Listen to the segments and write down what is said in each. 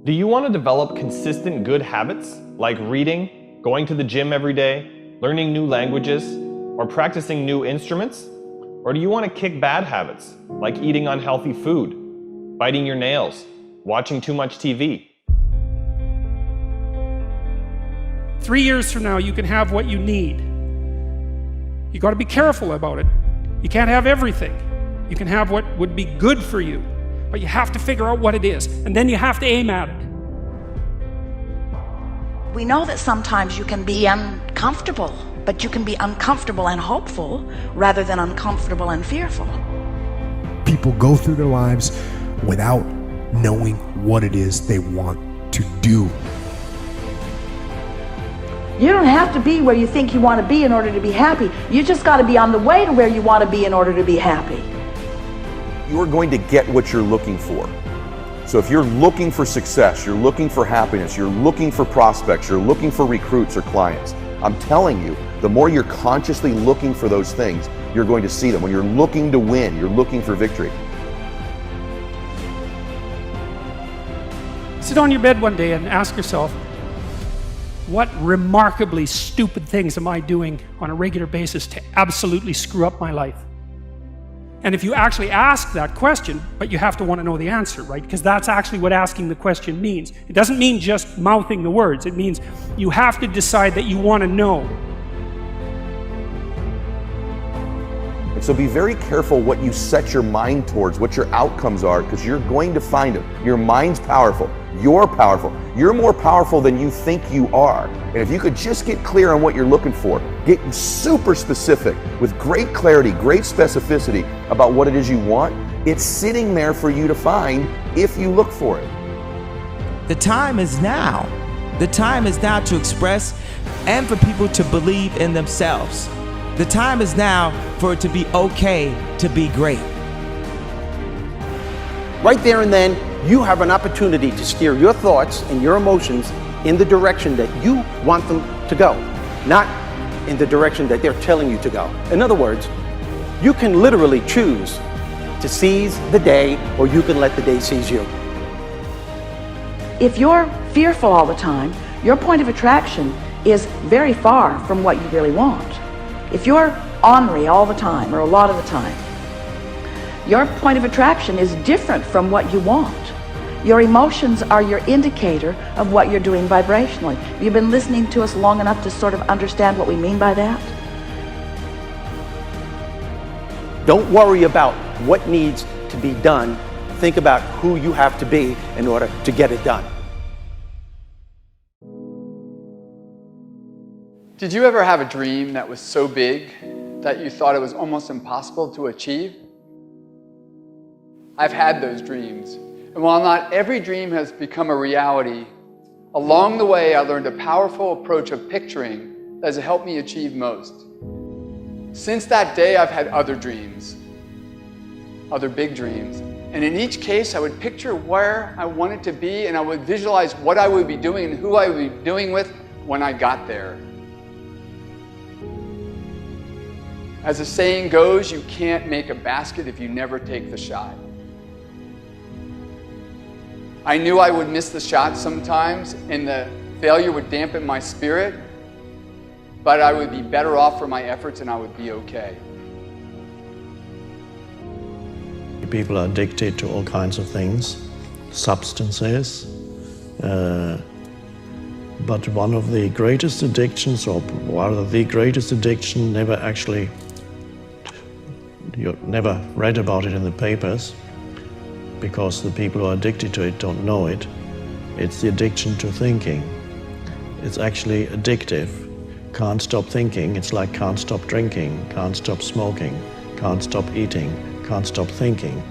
Do you want to develop consistent good habits like reading, going to the gym every day, learning new languages, or practicing new instruments? Or do you want to kick bad habits like eating unhealthy food, biting your nails, watching too much TV? 3 years from now, you can have what you need. You got to be careful about it. You can't have everything. You can have what would be good for you, but you have to figure out what it is, and then you have to aim at it. We know that sometimes you can be uncomfortable, but you can be uncomfortable and hopeful rather than uncomfortable and fearful. People go through their lives without knowing what it is they want to do. You don't have to be where you think you want to be in order to be happy. You just got to be on the way to where you want to be in order to be happy. You're going to get what you're looking for. So if you're looking for success, you're looking for happiness, you're looking for prospects, you're looking for recruits or clients, I'm telling you, the more you're consciously looking for those things, you're going to see them. When you're looking to win, you're looking for victory. Sit on your bed one day and ask yourself, what remarkably stupid things am I doing on a regular basis to absolutely screw up my life? And if you actually ask that question, but you have to want to know the answer, right? Because that's actually what asking the question means. It doesn't mean just mouthing the words. It means you have to decide that you want to know. And so be very careful what you set your mind towards, what your outcomes are, because you're going to find them. Your mind's powerful. You're powerful. You're more powerful than you think you are. And if you could just get clear on what you're looking for, get super specific with great clarity, great specificity about what it is you want, it's sitting there for you to find if you look for it. The time is now. The time is now to express and for people to believe in themselves. The time is now for it to be okay to be great. Right there and then, you have an opportunity to steer your thoughts and your emotions in the direction that you want them to go, not in the direction that they're telling you to go. In other words, you can literally choose to seize the day, or you can let the day seize you. If you're fearful all the time, your point of attraction is very far from what you really want. If you're ornery all the time, or a lot of the time, your point of attraction is different from what you want. Your emotions are your indicator of what you're doing vibrationally. Have you been listening to us long enough to sort of understand what we mean by that? Don't worry about what needs to be done. Think about who you have to be in order to get it done. Did you ever have a dream that was so big that you thought it was almost impossible to achieve? I've had those dreams. And while not every dream has become a reality, along the way I learned a powerful approach of picturing that has helped me achieve most. Since that day, I've had other dreams, other big dreams. And in each case, I would picture where I wanted to be, and I would visualize what I would be doing and who I would be doing with when I got there. As the saying goes, you can't make a basket if you never take the shot. I knew I would miss the shot sometimes, and the failure would dampen my spirit, but I would be better off for my efforts and I would be okay. People are addicted to all kinds of things, substances, but one of the greatest addictions, or rather the greatest addiction, you never read about it in the papers, because the people who are addicted to it don't know it. It's the addiction to thinking. It's actually addictive. Can't stop thinking. It's like can't stop drinking, can't stop smoking, can't stop eating, can't stop thinking.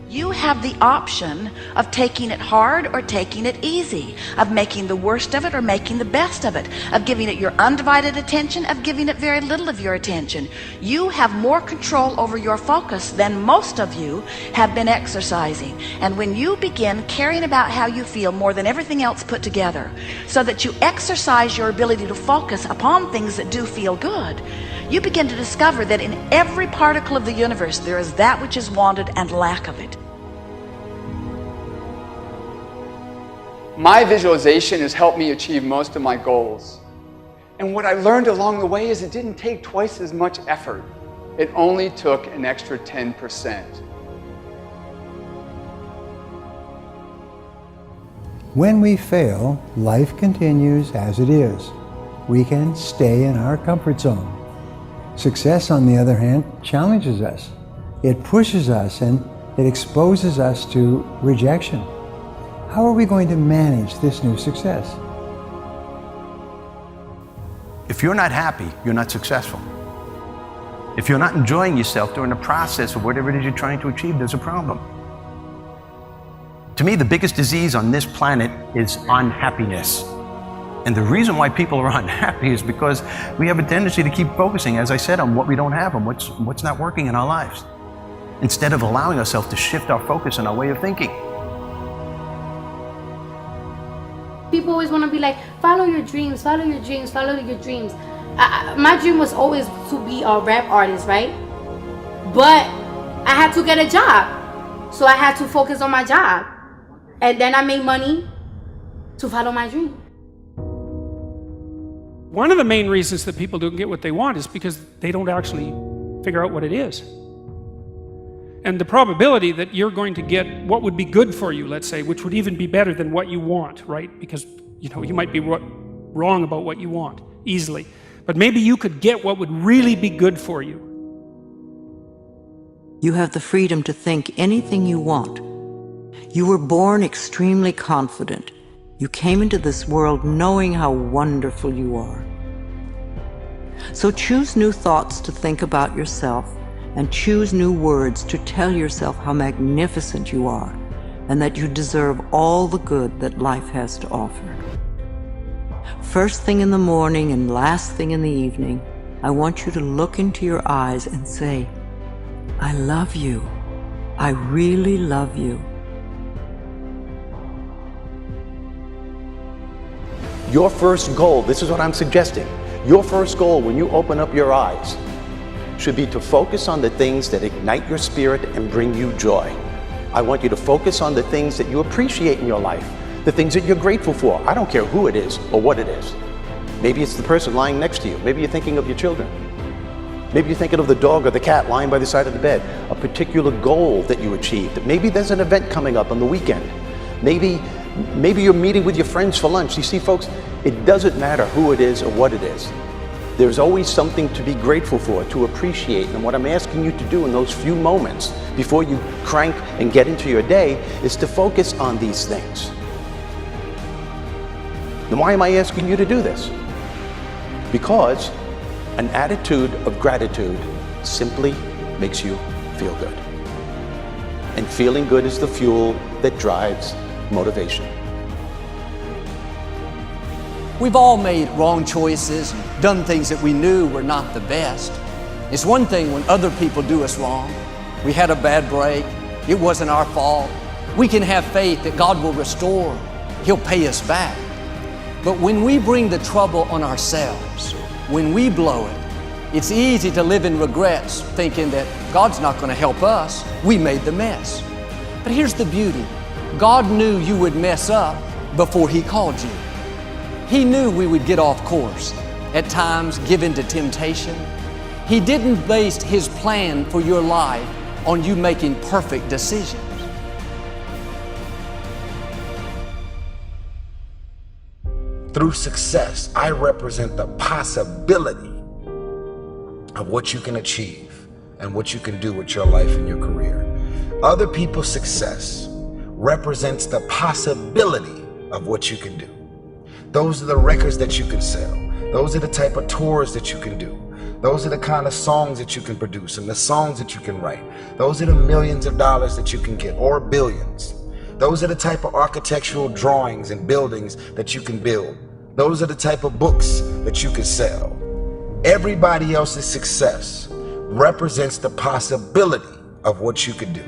You have the option of taking it hard or taking it easy, of making the worst of it or making the best of it, of giving it your undivided attention, of giving it very little of your attention. You have more control over your focus than most of you have been exercising. And when you begin caring about how you feel more than everything else put together, so that you exercise your ability to focus upon things that do feel good, you begin to discover that in every particle of the universe there is that which is wanted and lack of it. My visualization has helped me achieve most of my goals. And what I learned along the way is it didn't take twice as much effort. It only took an extra 10%. When we fail, life continues as it is. We can stay in our comfort zone. Success, on the other hand, challenges us. It pushes us and it exposes us to rejection. How are we going to manage this new success? If you're not happy, you're not successful. If you're not enjoying yourself during the process of whatever it is you're trying to achieve, there's a problem. To me, the biggest disease on this planet is unhappiness. And the reason why people are unhappy is because we have a tendency to keep focusing, as I said, on what we don't have and what's not working in our lives, instead of allowing ourselves to shift our focus and our way of thinking. People always want to be like, follow your dreams, follow your dreams, follow your dreams. My dream was always to be a rap artist, right? But I had to get a job. So I had to focus on my job. And then I made money to follow my dream. One of the main reasons that people don't get what they want is because they don't actually figure out what it is. And the probability that you're going to get what would be good for you, let's say, which would even be better than what you want, right? Because, you know, you might be wrong about what you want easily. But maybe you could get what would really be good for you. You have the freedom to think anything you want. You were born extremely confident. You came into this world knowing how wonderful you are. So choose new thoughts to think about yourself, and choose new words to tell yourself how magnificent you are, and that you deserve all the good that life has to offer. First thing in the morning and last thing in the evening, I want you to look into your eyes and say, I love you. I really love you. Your first goal, this is what I'm suggesting, your first goal when you open up your eyes should be to focus on the things that ignite your spirit and bring you joy. I want you to focus on the things that you appreciate in your life, the things that you're grateful for. I don't care who it is or what it is. Maybe it's the person lying next to you. Maybe you're thinking of your children. Maybe you're thinking of the dog or the cat lying by the side of the bed, a particular goal that you achieved. Maybe there's an event coming up on the weekend. Maybe you're meeting with your friends for lunch. You see, folks, it doesn't matter who it is or what it is. There's always something to be grateful for, to appreciate. And what I'm asking you to do in those few moments before you crank and get into your day is to focus on these things. Then why am I asking you to do this? Because an attitude of gratitude simply makes you feel good. And feeling good is the fuel that drives motivation. We've all made wrong choices and done things that we knew were not the best. It's one thing when other people do us wrong. We had a bad break. It wasn't our fault. We can have faith that God will restore. He'll pay us back. But when we bring the trouble on ourselves, when we blow it, it's easy to live in regrets, thinking that God's not going to help us. We made the mess. But here's the beauty. God knew you would mess up before He called you. He knew we would get off course, at times give in to temptation. He didn't base His plan for your life on you making perfect decisions. Through success, I represent the possibility of what you can achieve and what you can do with your life and your career. Other people's success represents the possibility of what you can do. Those are the records that you can sell. Those are the type of tours that you can do. Those are the kind of songs that you can produce and the songs that you can write. Those are the millions of dollars that you can get, or billions. Those are the type of architectural drawings and buildings that you can build. Those are the type of books that you can sell. Everybody else's success represents the possibility of what you could do.